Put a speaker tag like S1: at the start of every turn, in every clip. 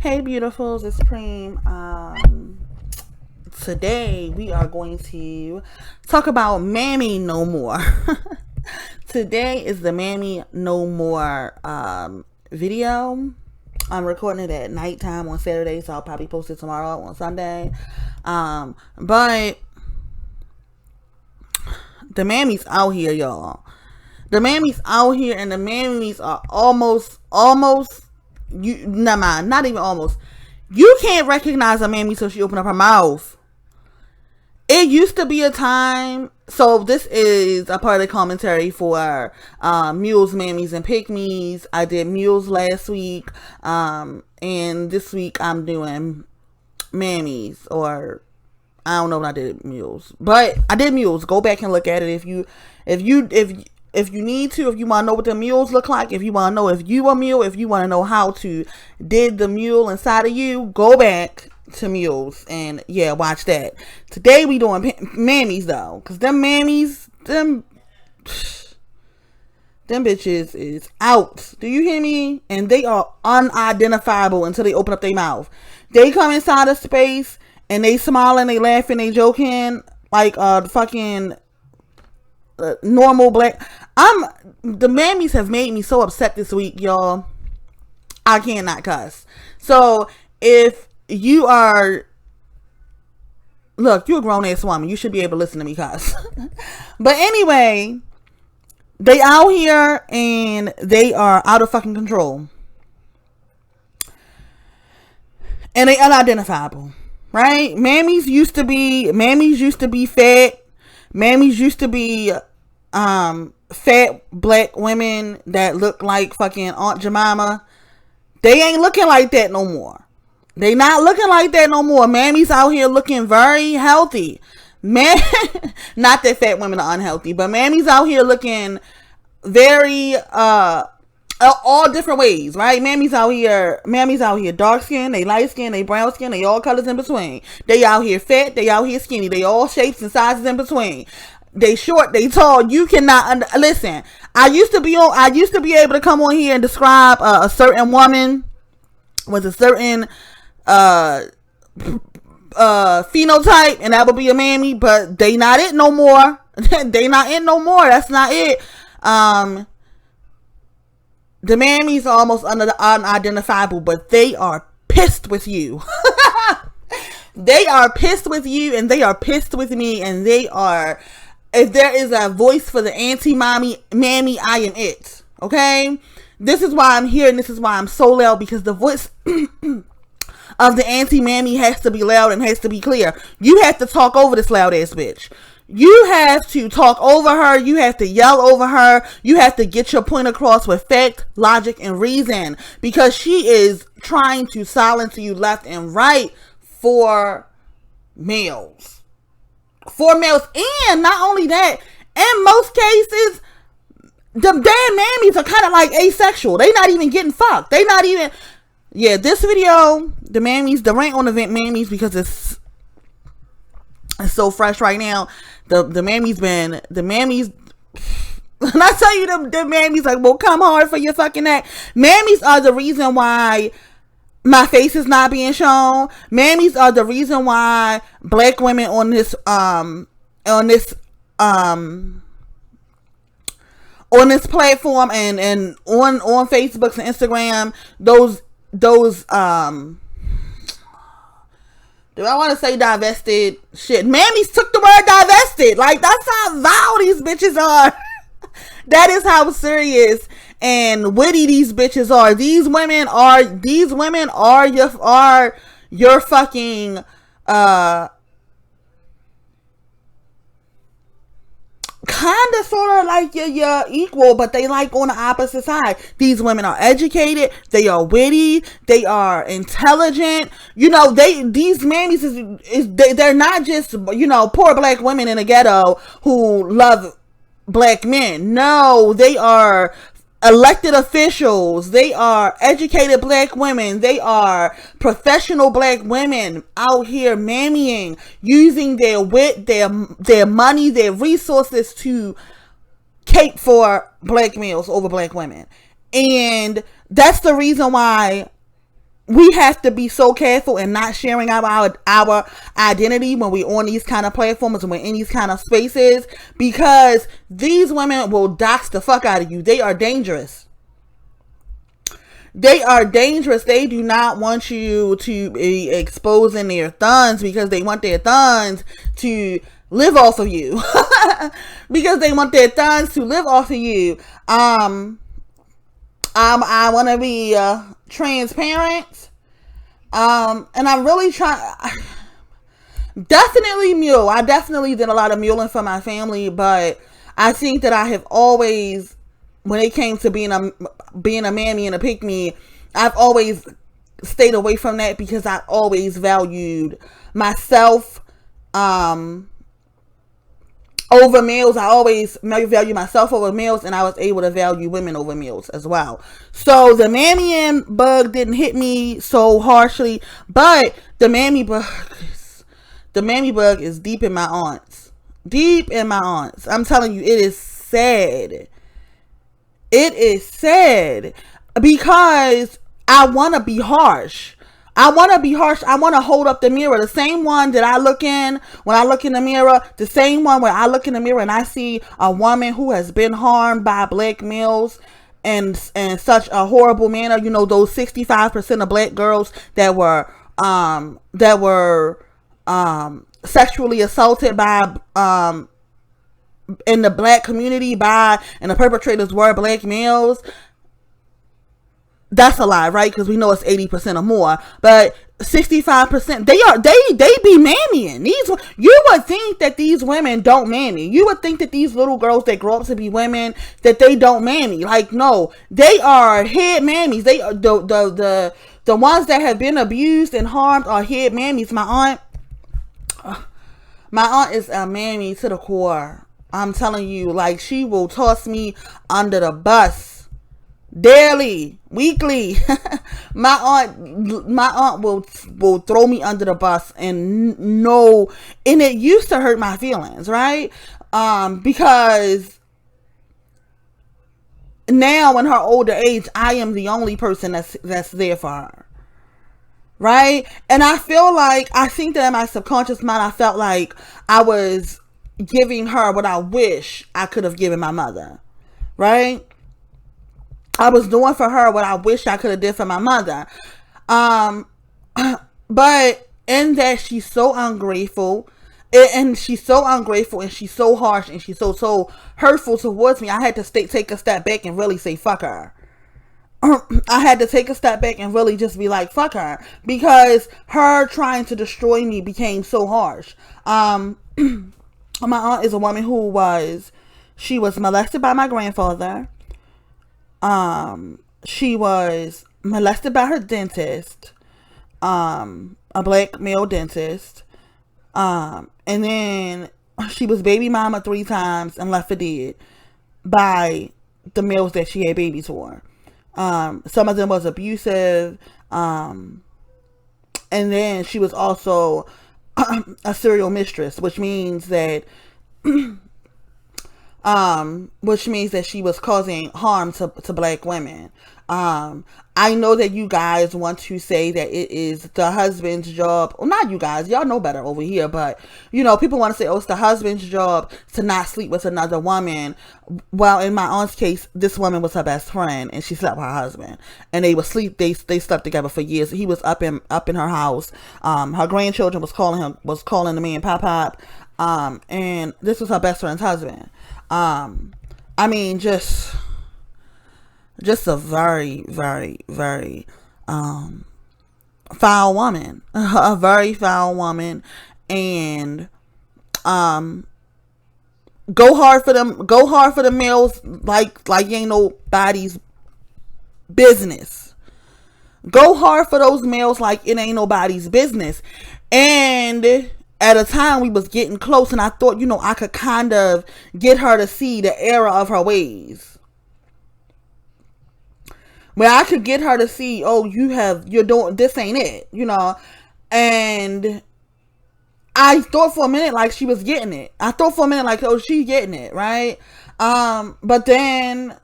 S1: Hey beautifuls, it's Preem. Today we are going to talk about Mammy No More. Today is the Mammy No More video. I'm recording it at nighttime on Saturday, so I'll probably post it tomorrow on Sunday. But the Mammy's out here, y'all. The Mammy's out here, and the Mammy's are almost you. Never mind, not even almost. You can't recognize a Mammy till she open up her mouth. It used to be a time. So this is a part of the commentary for Mules, Mammies, and Pick-Me's. I did Mules last week, and this week I'm doing Mammies, or I don't know when I did Mules, but I did Mules. Go back and look at it if you need to. If you want to know what the mules look like, if you want to know if you a mule, if you want to know how to did the mule inside of you, go back to Mules and yeah, watch that. Today we doing Mammies though, cause them Mammies, them bitches is out. Do you hear me? And they are unidentifiable until they open up their mouth. They come inside of space and they smiling, they laughing, they joking like fucking normal black. The Mammies have made me so upset this week, y'all. I cannot cuss. So if you are, look, you're a grown ass woman, you should be able to listen to me cuss. But anyway, they out here and they are out of fucking control, and they unidentifiable, right? Mammies used to be fat. Mammies used to be fat black women that look like fucking Aunt Jemima. They ain't looking like that no more. They not looking like that no more. Mammies out here looking very healthy. Man, not that fat women are unhealthy, but Mammies out here looking very all different ways, right? Mammies out here dark skin, they light skin, they brown skin, they all colors in between. They out here fat, they out here skinny, they all shapes and sizes in between. They short, they tall. You cannot listen. I used to be able to come on here and describe a certain woman with a certain phenotype, and that would be a Mammy. But they not it no more. They not it no more. That's not it. The Mammies are almost unidentifiable, but they are pissed with you. They are pissed with you, and they are pissed with me, and they are. If there is a voice for the anti-Mammy, I am it. Okay? This is why I'm here, and this is why I'm so loud, because the voice of the anti-Mammy has to be loud and has to be clear. You have to talk over this loud ass bitch. You have to talk over her. You have to yell over her. You have to get your point across with fact, logic, and reason, because she is trying to silence you left and right for males. And not only that, in most cases, the damn Mammies are kind of like asexual. They not even getting fucked. They not even. Yeah, this video, the Mammies, the rant on the Mammies, because it's so fresh right now. The Mammies, when I tell you the Mammies like, well, come hard for your fucking neck. Mammies are the reason why my face is not being shown. Mammies are the reason why black women on this platform and on Facebook and Instagram, those do I want to say divested shit? Mammies took the word divested. Like, that's how vile these bitches are. That is how serious and witty these bitches are. These women are your fucking kind of sort of like your equal, but they like on the opposite side. These women are educated, they are witty, they are intelligent. You know, these Mammies they're not just, you know, poor black women in the ghetto who love black men. No, they are elected officials. They are educated black women. They are professional black women out here mammying, using their wit, their money, their resources to cape for black males over black women. And that's the reason why we have to be so careful and not sharing our identity when we're on these kind of platforms and we're in these kind of spaces, because these women will dox the fuck out of you. They are dangerous. They are dangerous. They do not want you to be exposing their thuns, because they want their thuns to live off of you. Because they want their thuns to live off of you. I want to be transparent. And I'm really trying. Definitely Mule. I definitely did a lot of muling for my family, but I think that I have always, when it came to being a mammy and a pick me, I've always stayed away from that, because I always valued myself over males. I always value myself over males, and I was able to value women over males as well. So the mammy bug didn't hit me so harshly, but the mammy bug is deep in my aunts. Deep in my aunts. I'm telling you, it is sad. It is sad, because I want to be harsh. I want to hold up the mirror. The same one that I look in when I look in the mirror, the same one where I look in the mirror and I see a woman who has been harmed by black males in such a horrible manner. You know, those 65% of black girls that were sexually assaulted by in the black community and the perpetrators were black males. That's a lie, right? Because we know it's 80% or more, but 65%, they be mammying. You would think that these women don't mammy. You would think that these little girls that grow up to be women, that they don't mammy. Like, no, they are head mammies. They are the ones that have been abused and harmed are head mammies. My aunt is a mammy to the core. I'm telling you, like, she will toss me under the bus daily, weekly. my aunt will throw me under the bus, and it used to hurt my feelings, right? Because now in her older age, I am the only person that's there for her, right? And I think that in my subconscious mind, I felt like I was giving her what I wish I could have given my mother, right? I was doing for her what I wish I could have did for my mother. But in that, she's so ungrateful, and she's so harsh, and she's so hurtful towards me. I had to take a step back and really say, fuck her. I had to take a step back and really just be like, fuck her, because her trying to destroy me became so harsh. My aunt is a woman who was molested by my grandfather. She was molested by her dentist, a black male dentist. And then she was baby mama 3 times and left for dead by the males that she had babies for. Some of them was abusive. And then she was also a serial mistress, which means that she was causing harm to black women. I know that you guys want to say that it is the husband's job. Well, not you guys. Y'all know better over here. But, people want to say, oh, it's the husband's job to not sleep with another woman. Well, in my aunt's case, this woman was her best friend, and she slept with her husband. And they slept together for years. He was up in her house. Her grandchildren was calling the man Pop. And this was her best friend's husband. I mean, just a very, very, very, foul woman, a very foul woman. And, go hard for the males like ain't nobody's business. Go hard for those males like it ain't nobody's business. And at a time we was getting close, and I thought, I could kind of get her to see the error of her ways. Where I could get her to see, oh, you're doing, this ain't it, And I thought for a minute like she was getting it. I thought for a minute like, oh, she's getting it, right? But then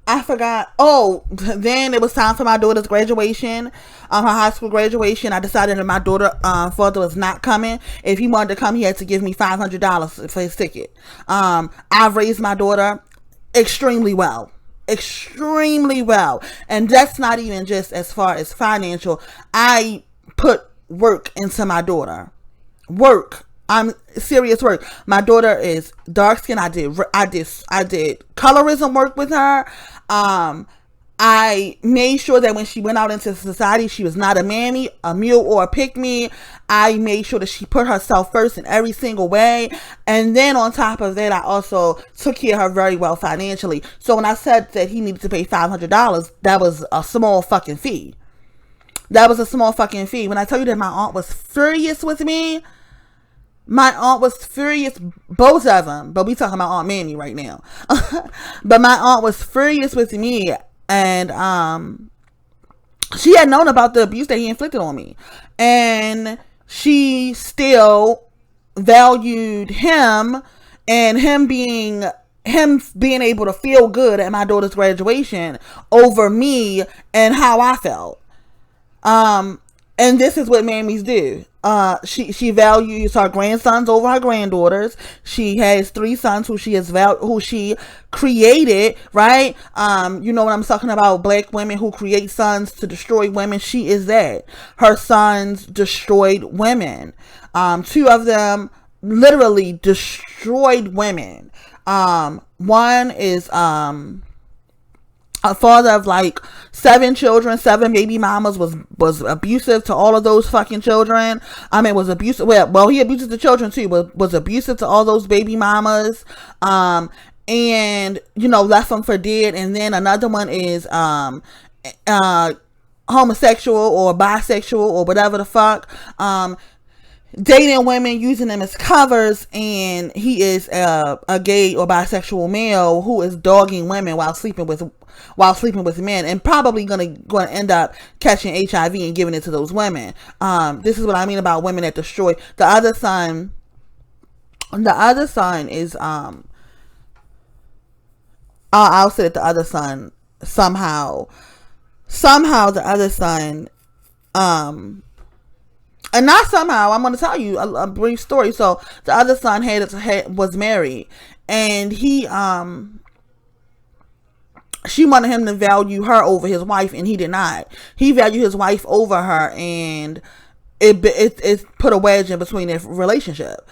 S1: I forgot. Oh, then it was time for my daughter's graduation, her high school graduation. I decided that my daughter father was not coming. If he wanted to come, he had to give me $500 for his ticket. I've raised my daughter extremely well. Extremely well. And that's not even just as far as financial. I put work into my daughter. Work. I'm serious work. My daughter is dark skinned. I did colorism work with her. I made sure that when she went out into society, she was not a mammy, a mule, or a pick me. I made sure that she put herself first in every single way. And then on top of that, I also took care of her very well financially. So when I said that he needed to pay $500, that was a small fucking fee. That was a small fucking fee. When I tell you that my aunt was furious with me, my aunt was furious, both of them, but we talking about Aunt Mammy right now. But my aunt was furious with me, and she had known about the abuse that he inflicted on me, and she still valued him, and him being able to feel good at my daughter's graduation over me and how I felt. And this is what mammies do. She values her grandsons over her granddaughters. She has 3 sons who she created, right? You know what I'm talking about? Black women who create sons to destroy women. She is that. Her sons destroyed women. 2 of them literally destroyed women. One is a father of like 7 children, 7 baby mamas, was abusive to all of those fucking children. Was abusive. Well, he abuses the children too, but was abusive to all those baby mamas. And left them for dead. And then another one is homosexual or bisexual or whatever the fuck. Dating women, using them as covers, and he is a gay or bisexual male who is dogging women while sleeping with men, and probably gonna end up catching HIV and giving it to those women. This is what I mean about women that destroy. The other son is I'll say that the other son somehow the other son and not somehow, I'm going to tell you a brief story. So the other son was married, and she wanted him to value her over his wife, and he did not. He valued his wife over her, and it put a wedge in between their relationship.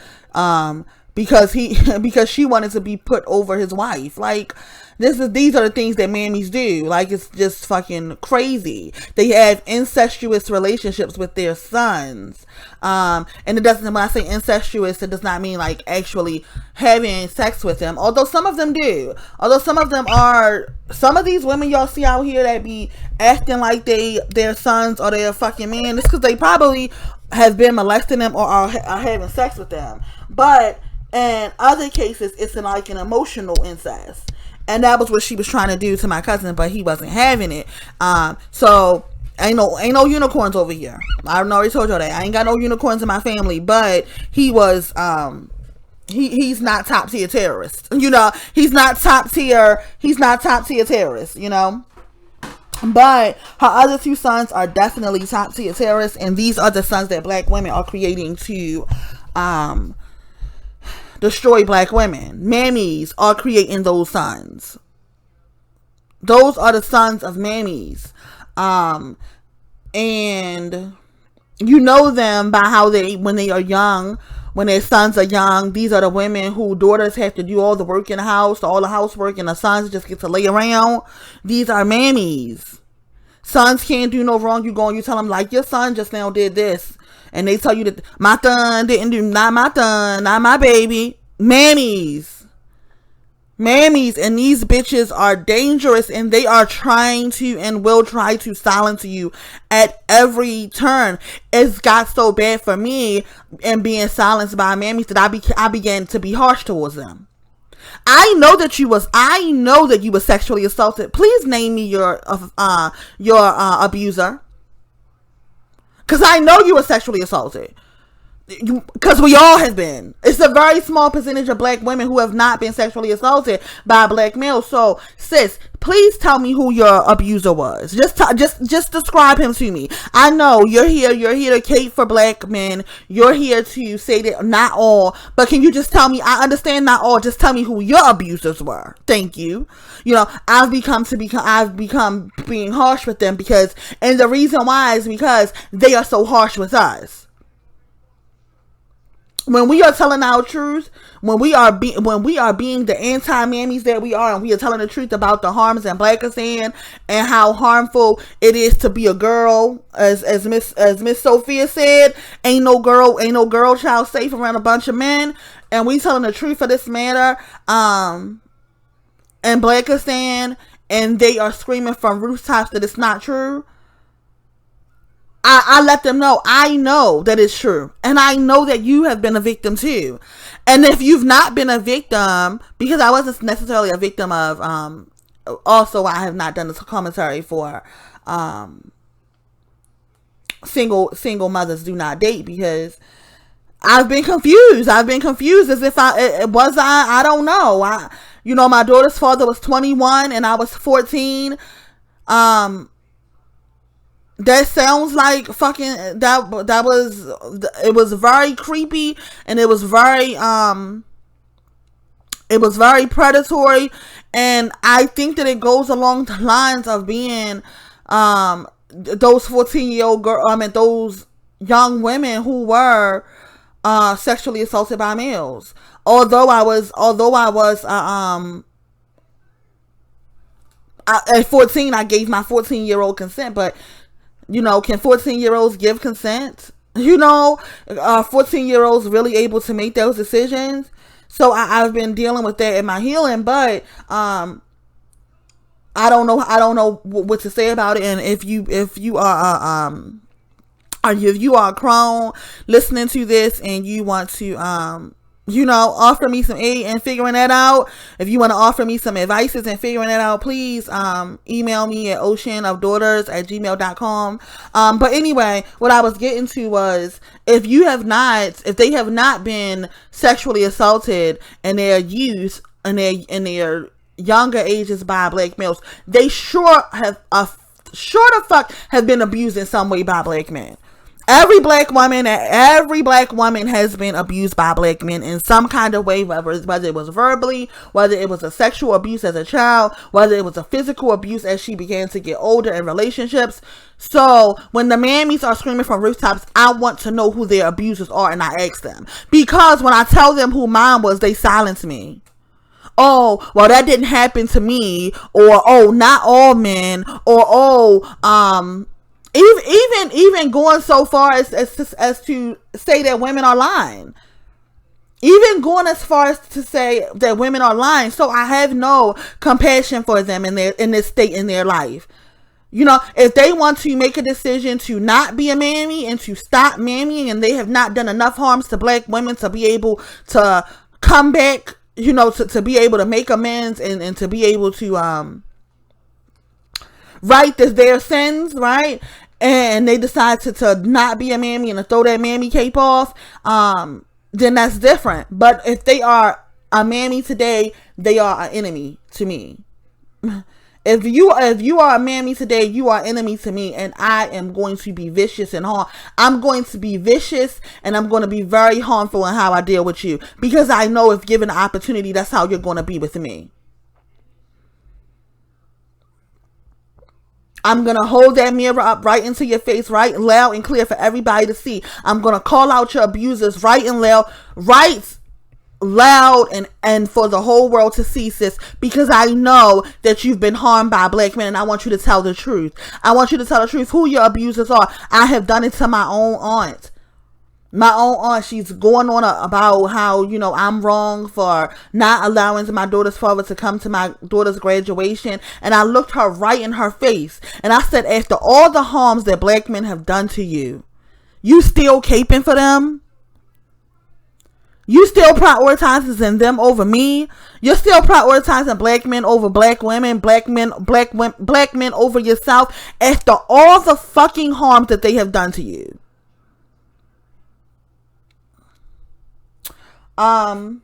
S1: Because she wanted to be put over his wife. Like, these are the things that mammies do. Like, it's just fucking crazy. They have incestuous relationships with their sons. And it doesn't, when I say incestuous, it does not mean like actually having sex with them. Although some of them do. Some of these women y'all see out here that be acting like their sons or their fucking man. It's because they probably have been molesting them or are having sex with them. But in other cases, it's like an emotional incest. And that was what she was trying to do to my cousin, but he wasn't having it. So ain't no unicorns over here. I already told y'all that. I ain't got no unicorns in my family, but he was, he's not top tier terrorist. He's not top tier terrorist, But her other 2 sons are definitely top tier terrorists, and these are the sons that black women are creating to, destroy black women. Mammies are creating those sons. Those are the sons of mammies. And you know them by how when they are young, when their sons are young. These are the women who daughters have to do all the work in the house, all the housework, and the sons just get to lay around. These are mammies. Sons can't do no wrong. You tell them like, your son just now did this. And they tell you that my son didn't do, not my son, not my baby. Mammies, and these bitches are dangerous, and they are trying to and will try to silence you at every turn. It's got so bad for me and being silenced by mammies that I began to be harsh towards them. I know that you were sexually assaulted. Please name me your abuser. Because I know you were sexually assaulted. Because we all have been. It's a very small percentage of black women who have not been sexually assaulted by black males. So, sis, please tell me who your abuser was. Just describe him to me. I know you're here to cape for black men. You're here to say that not all, but can you just tell me? I understand not all. Just tell me who your abusers were. Thank you. You know, I've become being harsh with them and the reason why is because they are so harsh with us. When we are telling our truth, when we are being the anti-mammies that we are, and we are telling the truth about the harms in Blackistan and how harmful it is to be a girl, as Miss Sophia said, ain't no girl child safe around a bunch of men, and we telling the truth of this matter, in Blackistan, and they are screaming from rooftops that it's not true. I let them know, I know that it's true. And I know that you have been a victim too. And if you've not been a victim, because I wasn't necessarily a victim of, also I have not done this commentary for, single mothers do not date, because I've been confused as if I don't know. My daughter's father was 21 and I was 14. That sounds like fucking, it was very creepy, and it was very predatory, and I think that it goes along the lines of being, those 14-year-old those young women who were, sexually assaulted by males. Although I was, at 14, I gave my 14-year-old consent, but can 14-year-olds give consent? 14-year-olds really able to make those decisions? So I've been dealing with that in my healing, but I don't know what to say about it. And if you are a crone listening to this and you want to offer me some aid in figuring that out, if you want to offer me some advices in figuring that out, please email me at oceanofdaughters@gmail.com. But anyway, what I was getting to was, if they have not been sexually assaulted in their youth, in their younger ages by black males, they sure the fuck have been abused in some way by black men. Every black woman has been abused by black men in some kind of way, whether it was verbally, whether it was a sexual abuse as a child, whether it was a physical abuse as she began to get older in relationships. So when the mammies are screaming from rooftops, I want to know who their abusers are, and I ask them. Because when I tell them who mine was, they silence me. Oh, well, that didn't happen to me, or oh, not all men, or oh, even going so far as to say that women are lying. Even going as far as to say that women are lying. So I have no compassion for them in this state in their life. If they want to make a decision to not be a mammy and to stop mammying, and they have not done enough harms to black women to be able to come back, to be able to make amends and to be able to right their sins, right? And they decide to not be a mammy and to throw that mammy cape off, then that's different. But if they are a mammy today, they are an enemy to me. If you are a mammy today, you are enemy to me, and I am going to be vicious and harm. I'm going to be vicious, and I'm going to be very harmful in how I deal with you, because I know if given the opportunity, that's how you're going to be with me. I'm going to hold that mirror up right into your face, right loud and clear for everybody to see. I'm going to call out your abusers right loud and for the whole world to see, sis, because I know that you've been harmed by black men, and I want you to tell the truth. I want you to tell the truth who your abusers are. I have done it to my own aunt. She's going on about how, I'm wrong for not allowing my daughter's father to come to my daughter's graduation. And I looked her right in her face, and I said, after all the harms that black men have done to you, you still caping for them? You still prioritizing them over me? You're still prioritizing black men over black women, black men over yourself, after all the fucking harm that they have done to you. Um.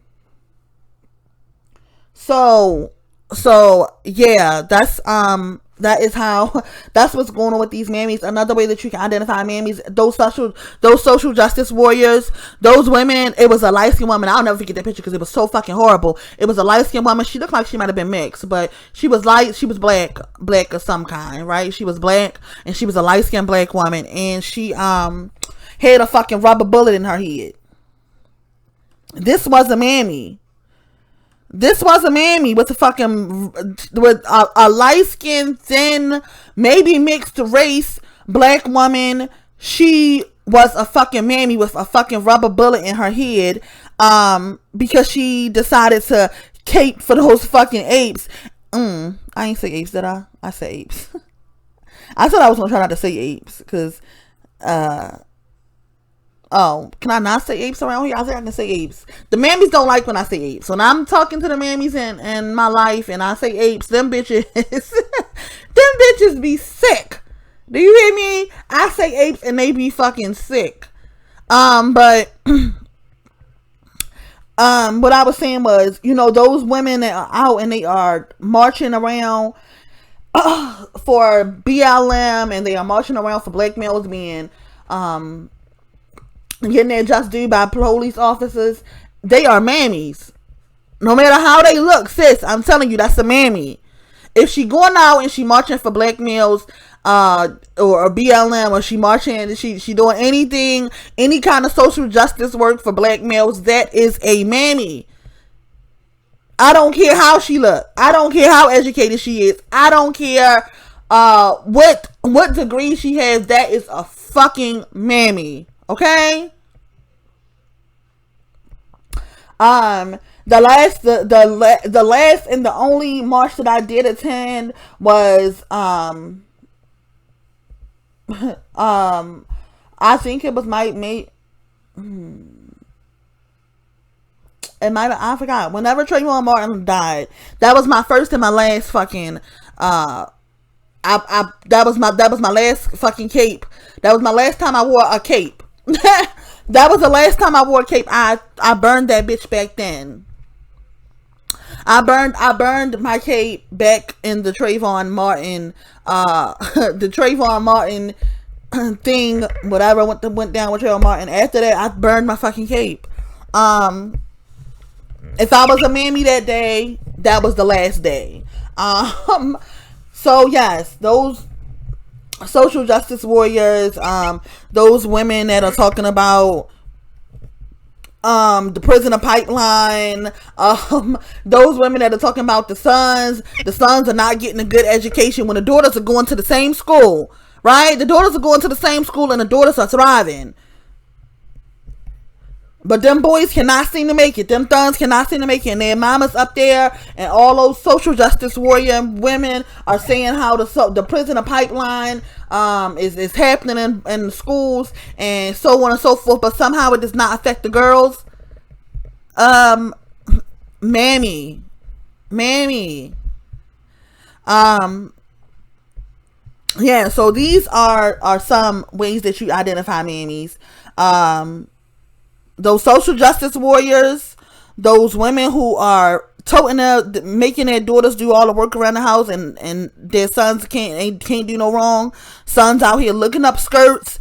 S1: So yeah, that is how that's what's going on with these mammies. Another way that you can identify mammies, those social justice warriors, those women. It was a light skinned woman. I'll never forget that picture because it was so fucking horrible. It was a light skinned woman. She looked like she might have been mixed, but she was black of some kind, right? She was black and she was a light skinned black woman, and she had a fucking rubber bullet in her head. This was a mammy. This was a mammy with a light skinned, thin, maybe mixed race black woman. She was a fucking mammy with a fucking rubber bullet in her head, because she decided to cape for those fucking apes. I ain't say apes, did I? I said apes. I said I was gonna try not to say apes, cause oh, can I not say apes around here? I think I can say apes. The mammies don't like when I say apes. When I'm talking to the mammies in my life and I say apes, them bitches, them bitches be sick. Do you hear me? I say apes and they be fucking sick. But what I was saying was, those women that are out and they are marching around for BLM, and they are marching around for black males being getting their just due by police officers. They are mammies. No matter how they look, sis, I'm telling you, that's a mammy. If she going out and she marching for black males, or BLM, or she marching, she doing anything, any kind of social justice work for black males, that is a mammy. I don't care how she look. I don't care how educated she is. I don't care what degree she has. That is a fucking mammy. Okay. The last and the only march that I did attend was I think it was I forgot. Whenever Trayvon Martin died, that was my first and my last fucking that was my last fucking cape. That was my last time I wore a cape. That was the last time I wore a cape. I burned that bitch back then. I burned my cape back in the Trayvon Martin the Trayvon Martin thing, whatever went down with Trayvon Martin. After that, I burned my fucking cape. If I was a mammy that day, that was the last day. So yes, those social justice warriors, those women that are talking about the prisoner pipeline, those women that are talking about the sons are not getting a good education when the daughters are going to the same school, right? The daughters are going to the same school and the daughters are thriving. But them boys cannot seem to make it. Them thuns cannot seem to make it. And their mamas up there and all those social justice warrior women are saying how the prisoner pipeline is happening in schools and so on and so forth. But somehow it does not affect the girls. Mammy. Yeah, so these are some ways that you identify mammies. Those social justice warriors, those women who are making their daughters do all the work around the house, and their sons can't do no wrong. Sons out here looking up skirts,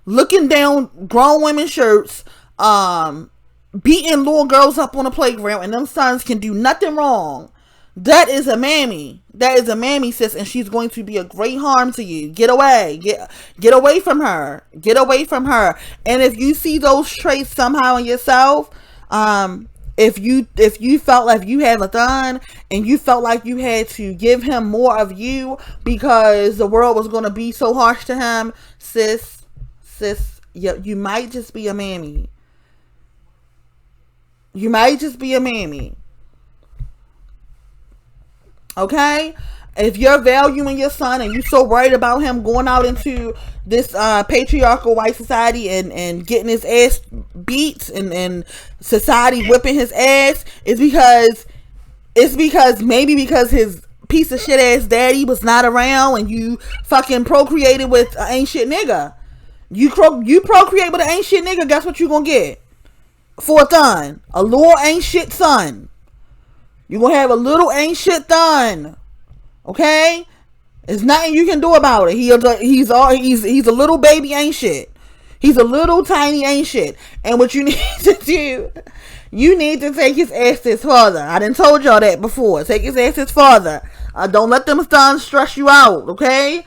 S1: looking down grown women's shirts, beating little girls up on the playground, and them sons can do nothing wrong. That is a mammy. That is a mammy, sis, and she's going to be a great harm to you. Get away. Get away from her. Get away from her. And if you see those traits somehow in yourself, if you felt like you had a thon and you felt like you had to give him more of you because the world was going to be so harsh to him, sis, you might just be a mammy. You might just be a mammy. Okay? If you're valuing your son and you're so worried about him going out into this patriarchal white society and getting his ass beat and society whipping his ass, it's because maybe because his piece of shit ass daddy was not around and you fucking procreated with an ain't shit nigga. You procreate with an ain't shit nigga, guess what you gonna get? for a thon. A little ain't shit son. You're gonna have a little ain't shit thon. Okay? There's nothing you can do about it. He's a little baby ain't shit. He's a little tiny ain't shit. And what you need to do, you need to take his asses further. I done told y'all that before. Take his asses further. Don't let them stunts stress you out, okay?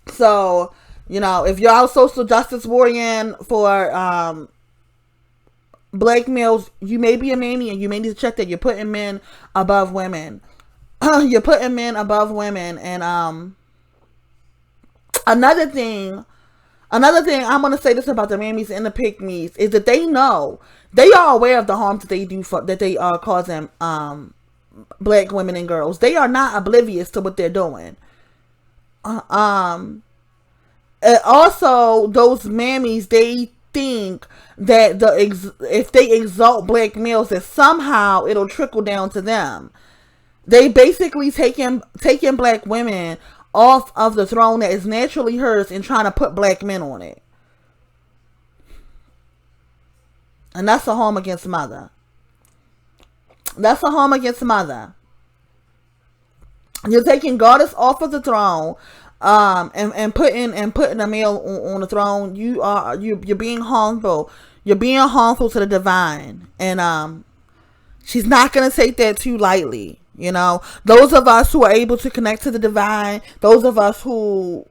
S1: So, if y'all social justice warrior for black males, you may be a mammy, and you may need to check that you're putting men above women. You're putting men above women. And another thing I'm gonna say this about the mammies and the pick-me's is that they are aware of the harm that they do that they are causing black women and girls. They are not oblivious to what they're doing. Also, those mammies, they think that if they exalt black males, that somehow it'll trickle down to them. They basically taking black women off of the throne that is naturally hers and trying to put black men on it. And that's a harm against mother. That's a harm against mother. You're taking goddess off of the throne, and putting a male on the throne. You're being harmful. You're being harmful to the divine, and she's not gonna take that too lightly. Those of us who are able to connect to the divine, those of us who,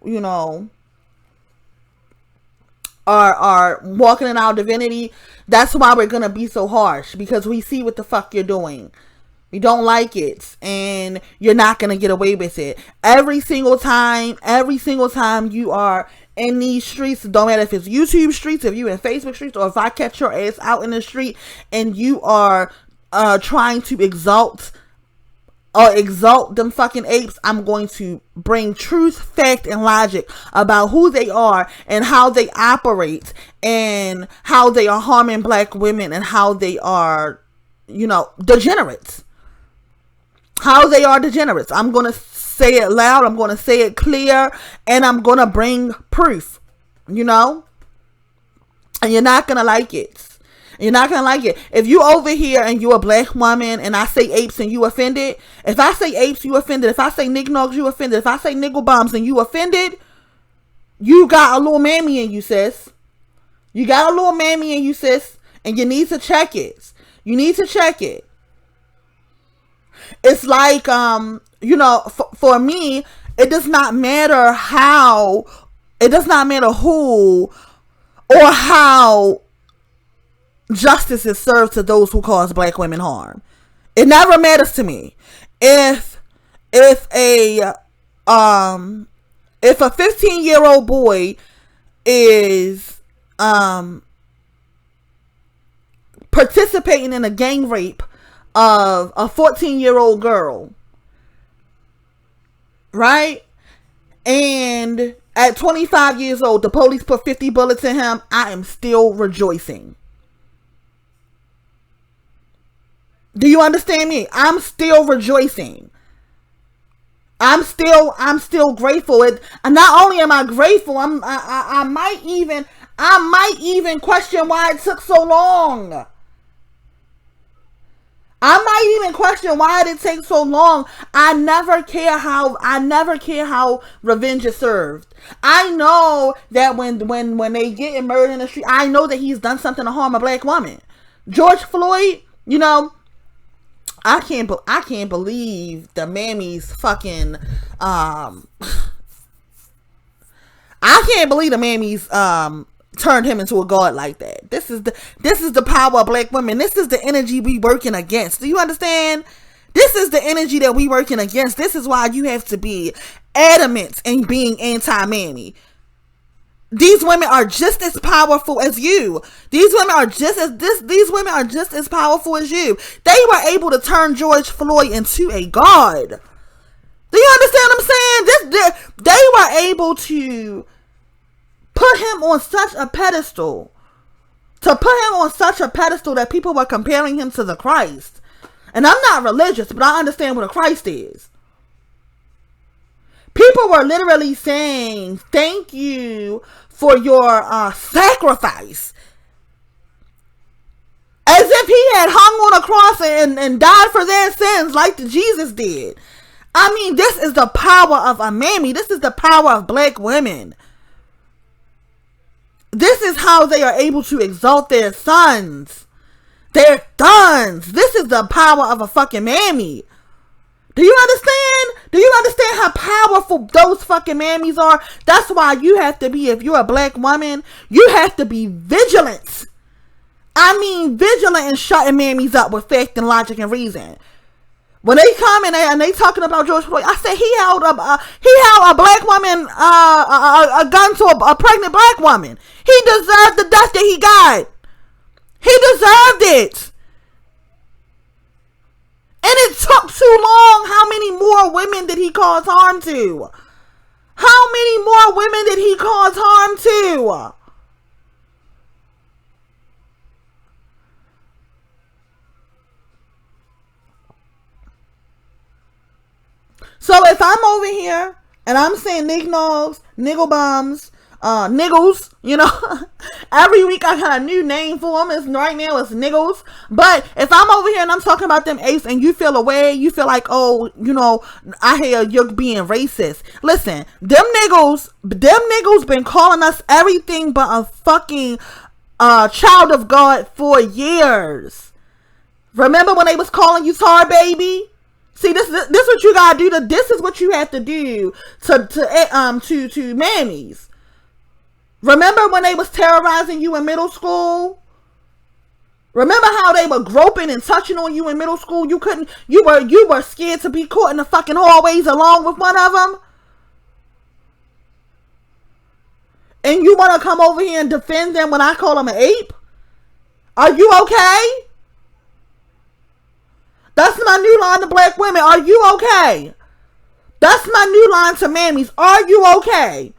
S1: are walking in our divinity, that's why we're going to be so harsh, because we see what the fuck you're doing. We don't like it, and you're not going to get away with it. Every single time you are in these streets, don't matter if it's YouTube streets, if you in Facebook streets, or if I catch your ass out in the street and you are trying to exalt them fucking apes, I'm going to bring truth, fact, and logic about who they are and how they operate and how they are harming black women and how they are, degenerates. How they are degenerates. I'm going to say it loud, I'm going to say it clear, and I'm going to bring proof, and you're not going to like it. You're not going to like it. If you over here and you a black woman and I say apes and you offended, if I say apes, you offended. If I say nignogs, you offended. If I say niggle bombs and you offended, you got a little mammy in you, sis. You got a little mammy in you, sis. And you need to check it. You need to check it. It's like, for me, it does not matter who or how justice is served to those who cause black women harm. It never matters to me. If a 15-year-old boy is participating in a gang rape of a 14-year-old girl, right? And at 25 years old, the police put 50 bullets in him, I am still rejoicing. Do you understand me? I'm still rejoicing. I'm still grateful. And not only am I grateful, I might even question why it took so long. I might even question why it take so long. I never care how revenge is served. I know that when they get murdered in the street, I know that he's done something to harm a black woman. George Floyd, I can't believe the mammies fucking I can't believe the mammies turned him into a god like that. This is the power of black women. This is the energy we working against. Do you understand? This is the energy that we working against. This is why you have to be adamant in being anti-mammy. These women are just as powerful as you. These women are just as powerful as you. They were able to turn George Floyd into a god. Do you understand what I'm saying? They were able to put him on such a pedestal. That people were comparing him to the Christ. And I'm not religious, but I understand what a Christ is. People were literally saying, thank you for your sacrifice. As if he had hung on a cross and died for their sins like Jesus did. I mean, this is the power of a mammy. This is the power of black women. This is how they are able to exalt their sons. Their sons. This is the power of a fucking mammy. Do you understand? Do you understand how powerful those fucking mammies are? That's why you have to be, if you're a black woman, you have to be vigilant. I mean, vigilant and shutting mammies up with fact and logic and reason. When they come and they talking about George Floyd, I said he held a black woman, a gun to a pregnant black woman. He deserved the death that he got. He deserved it. And it took too long. How many more women did he cause harm to? How many more women did he cause harm to? So if I'm over here and I'm saying nignogs, niggle bums, niggles, you know, every week I got a new name for them. Right now it's niggles. But if I'm over here and I'm talking about them apes and you feel away, you feel like, oh, you know, I hear you're being racist. Listen, them niggles been calling us everything but a fucking child of God for years. Remember when they was calling you tar baby? See, this what you gotta do. This is what you have to do to mammies. Remember when they was terrorizing you in middle school? Remember how they were groping and touching on you in middle school? You were scared to be caught in the fucking hallways along with one of them? And you want to come over here and defend them when I call them an ape? Are you okay? That's my new line to black women. Are you okay? That's my new line to mammies. Are you okay?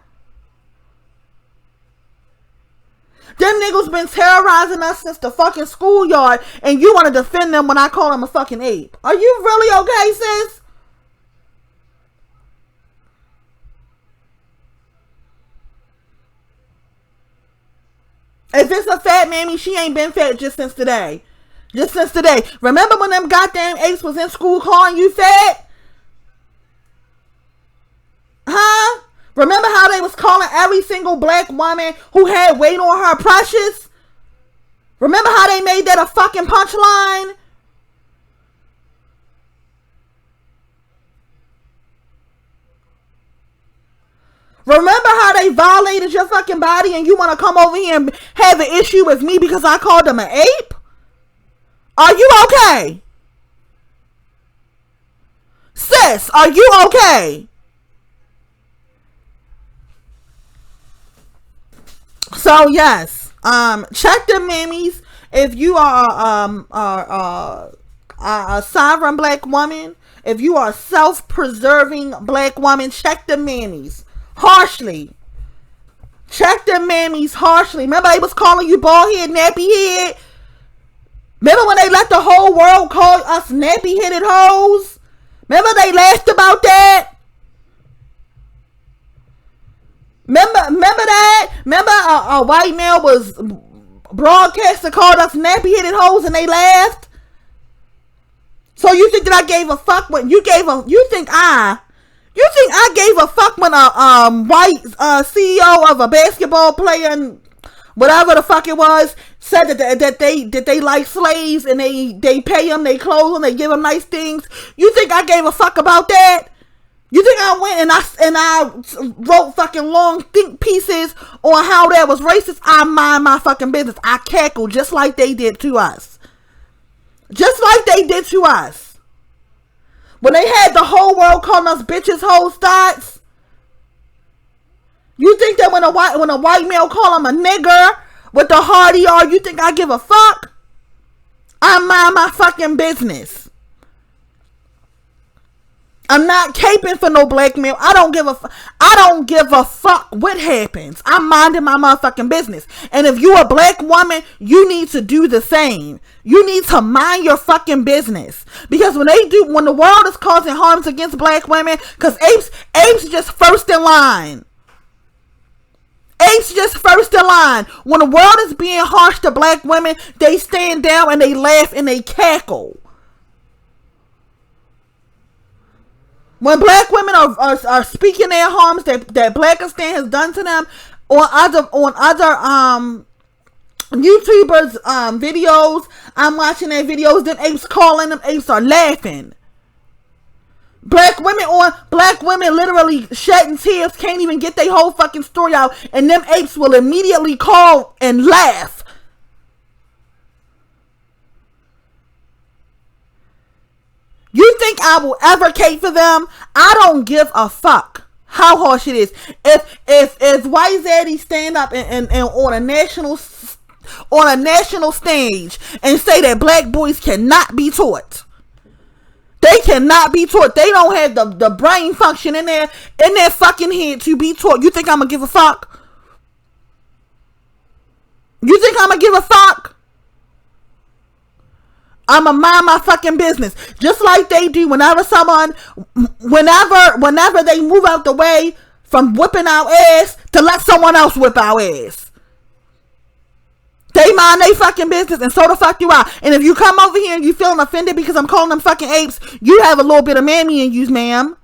S1: Them niggas been terrorizing us since the fucking schoolyard, and you want to defend them when I call them a fucking ape. Are you really okay, sis? If it's a fat mammy, she ain't been fat just since today. Just since today. Remember when them goddamn apes was in school calling you fat? Huh? Remember how they was calling every single black woman who had weight on her precious? Remember how they made that a fucking punchline? Remember how they violated your fucking body and you want to come over here and have an issue with me because I called them an ape? Are you okay? Sis, are you okay? So yes, check the mammies. If you are a sovereign black woman, if you are a self-preserving black woman, check the mammies harshly. Check the mammies harshly. Remember they was calling you bald head, nappy head. Remember when they let the whole world call us nappy-headed hoes? Remember they laughed about that? Remember that? Remember a white male was broadcasting, called us nappy-headed hoes and they laughed? So you think that I gave a fuck when you think I gave a fuck when a white CEO of a basketball player and whatever the fuck it was said that they like slaves and they pay them, they clothe them, they give them nice things? You think I gave a fuck about that? You think I went and I wrote fucking long think pieces on how that was racist? I mind my fucking business. I cackled just like they did to us. Just like they did to us. When they had the whole world calling us bitches, hoes, thoughts. You think that when a white male call him a nigger with the hard ER, you think I give a fuck? I mind my fucking business. I'm not caping for no black male. I don't give a fuck what happens. I'm minding my motherfucking business. And if you a black woman, you need to do the same. You need to mind your fucking business. Because when the world is causing harms against black women, because apes just first in line. Apes just first in line. When the world is being harsh to black women, they stand down and they laugh and they cackle. When black women are speaking their harms that Blackistan has done to them, on other YouTubers videos, I'm watching their videos, them apes calling, them apes are laughing. Black women literally shedding tears, can't even get their whole fucking story out, and them apes will immediately call and laugh. You think I will ever cape for them? I don't give a fuck how harsh it is. If White Zaddy stand up and on a national stage and say that black boys cannot be taught. They cannot be taught. They don't have the brain function in their fucking head to be taught. You think I'm gonna give a fuck? You think I'm gonna give a fuck? I'ma mind my fucking business. Just like they do whenever they move out the way from whipping our ass to let someone else whip our ass. They mind they fucking business, and so the fuck you are. And if you come over here and you feeling offended because I'm calling them fucking apes, you have a little bit of mammy in you, ma'am.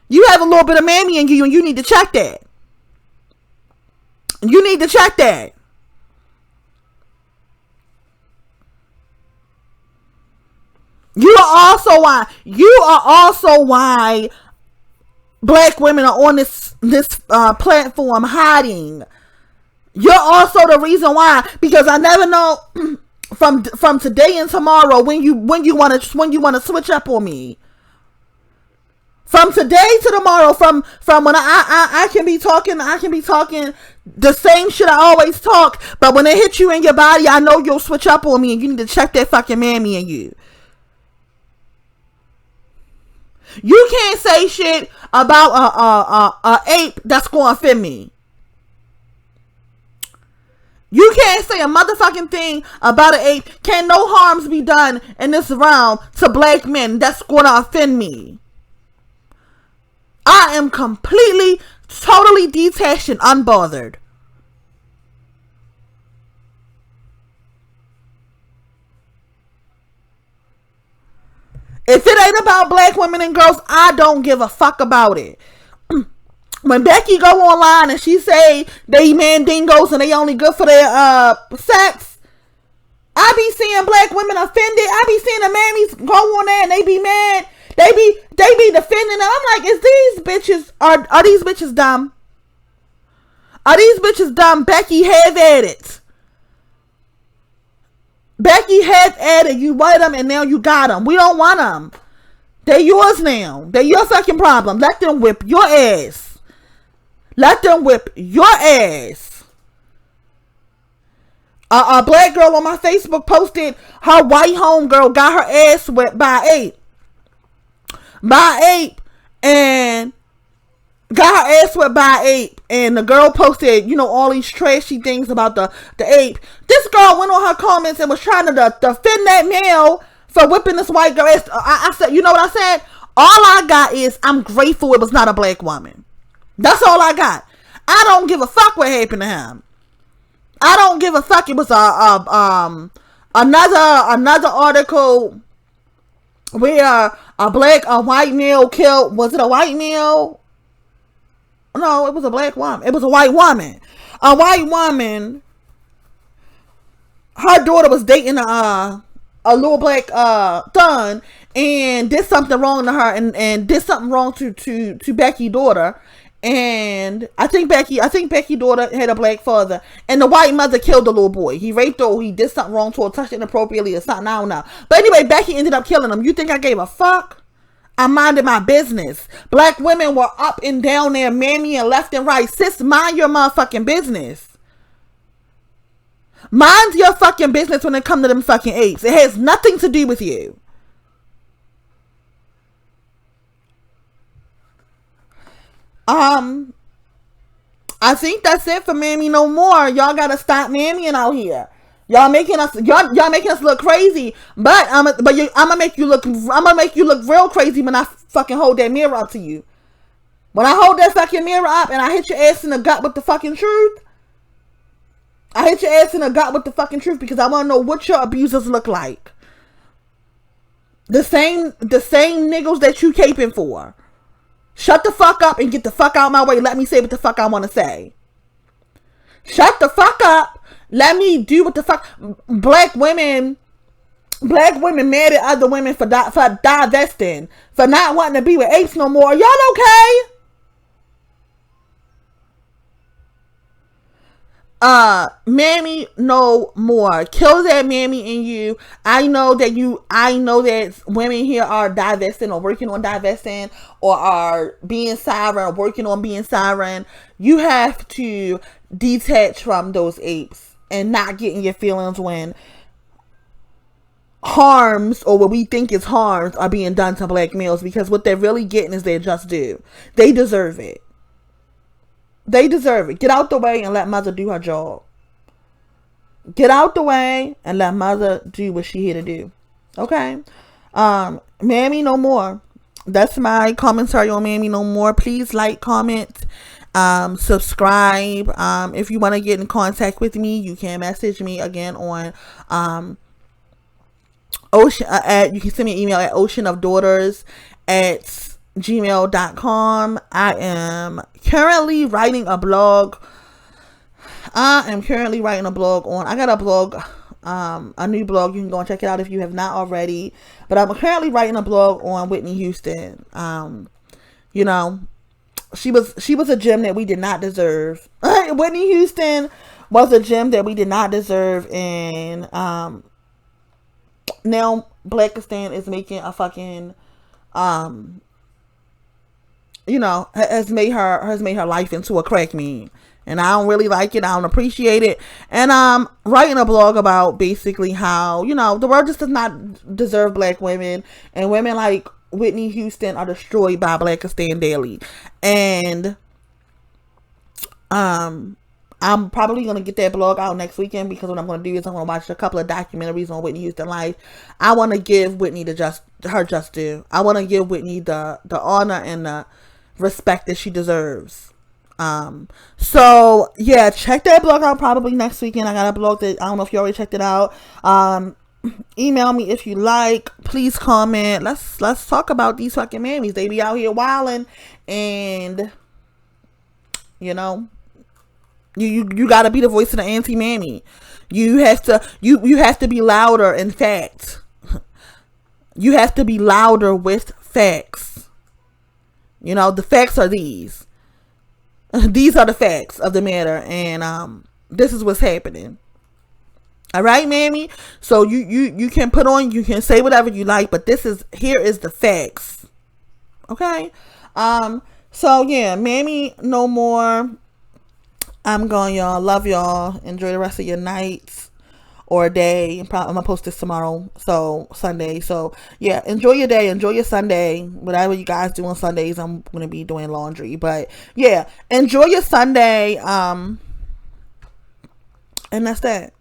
S1: You have a little bit of mammy in you, and you need to check that. You need to check that. You are also why black women are on this platform hiding. You're also the reason why, because I never know from today and tomorrow when you want to switch up on me. From today to tomorrow, from when I can be talking the same shit I always talk, but when it hits you in your body, I know you'll switch up on me, and you need to check that fucking mammy in you. You can't say shit about a ape that's going to offend me. You can't say a motherfucking thing about an ape. Can no harms be done in this realm to black men that's going to offend me? I am completely, totally detached and unbothered. If it ain't about black women and girls, I don't give a fuck about it. When Becky go online and she say they mandingos and they only good for their sex, I be seeing black women offended. I be seeing the mammies go on there and they be mad. They be defending them. I'm like, is these bitches are these bitches dumb? Are these bitches dumb? Becky have at it. Becky had added, you wanted them and now you got them. We don't want them. They're yours now. They're your fucking problem. Let them whip your ass. Let them whip your ass. A black girl on my Facebook posted her white homegirl got her ass whipped by ape. And got her ass whipped by ape. And the girl posted, all these trashy things about the ape. This girl went on her comments and was trying to defend that male for whipping this white girl ass. I said, you know what I said? All I got is, I'm grateful it was not a black woman. That's all I got. I don't give a fuck what happened to him. I don't give a fuck. It was another article where a white male killed. Was it a white male? No, it was a black woman. It was a white woman. A white woman. Her daughter was dating a little black son and did something wrong to her and did something wrong to Becky's daughter. And I think Becky's daughter had a black father, and the white mother killed the little boy. He raped her, or he did something wrong to her, touched inappropriately or something. I don't know. But anyway, Becky ended up killing him. You think I gave a fuck? I minded my business. Black women were up and down there, mammy and left and right. Sis, mind your motherfucking business. Mind your fucking business when it comes to them fucking apes. It has nothing to do with you. I think that's it for Mammy No More. Y'all gotta stop mammying out here. Y'all making us look crazy. But I'm gonna make you look real crazy when I fucking hold that mirror up to you. When I hold that fucking mirror up and I hit your ass in the gut with the fucking truth, I hit your ass in the gut with the fucking truth because I want to know what your abusers look like. The same niggas that you caping for. Shut the fuck up and get the fuck out of my way. Let me say what the fuck I want to say. Shut the fuck up. Let me do what the fuck. Black women mad at other women for divesting, for not wanting to be with apes no more. Y'all okay? Mammy no more. Kill that Mammy in you. I know that women here are divesting or working on divesting or are being siren or working on being siren. You have to detach from those apes and not getting your feelings when harms or what we think is harms are being done to black males, because what they're really getting is their just due. They deserve it. They deserve it. Get out the way and let mother do her job. Get out the way and let mother do what she here to do. Okay? Mammy no more. That's my commentary on Mammy no more. Please like, comment, subscribe. If you want to get in contact with me, you can message me again on you can send me an email at oceanofdaughters@gmail.com. I am currently writing a blog. I got a blog, a new blog. You can go and check it out if you have not already. But I'm currently writing a blog on Whitney Houston. You know, she was a gem that we did not deserve. Whitney Houston was a gem that we did not deserve, and now Blackistan is making a fucking has made her life into a crack meme, and I don't really like it. I don't appreciate it, and I'm writing a blog about basically how the world just does not deserve black women, and women like Whitney Houston are destroyed by Blackistan daily. And I'm probably going to get that blog out next weekend, because what I'm going to do is I'm going to watch a couple of documentaries on Whitney Houston life. I want to give Whitney her just due. I want to give Whitney the honor and the respect that she deserves. So yeah, check that blog out probably next weekend. I got a blog that I don't know if you already checked it out. Email me if you like. Please comment. Let's talk about these fucking mammies. They be out here wilding, and you gotta be the voice of the anti-mammy. You have to be louder. In fact, you have to be louder with facts. The facts are these. These are the facts of the matter, and this is what's happening. All right, Mammy. So you can you can say whatever you like, but here is the facts. Okay. So yeah, Mammy no more. I'm going, y'all. Love y'all. Enjoy the rest of your nights or day. I'm gonna post this tomorrow, so Sunday. So yeah, enjoy your day, enjoy your Sunday. Whatever you guys do on Sundays, I'm gonna be doing laundry. But yeah, enjoy your Sunday. And that's that.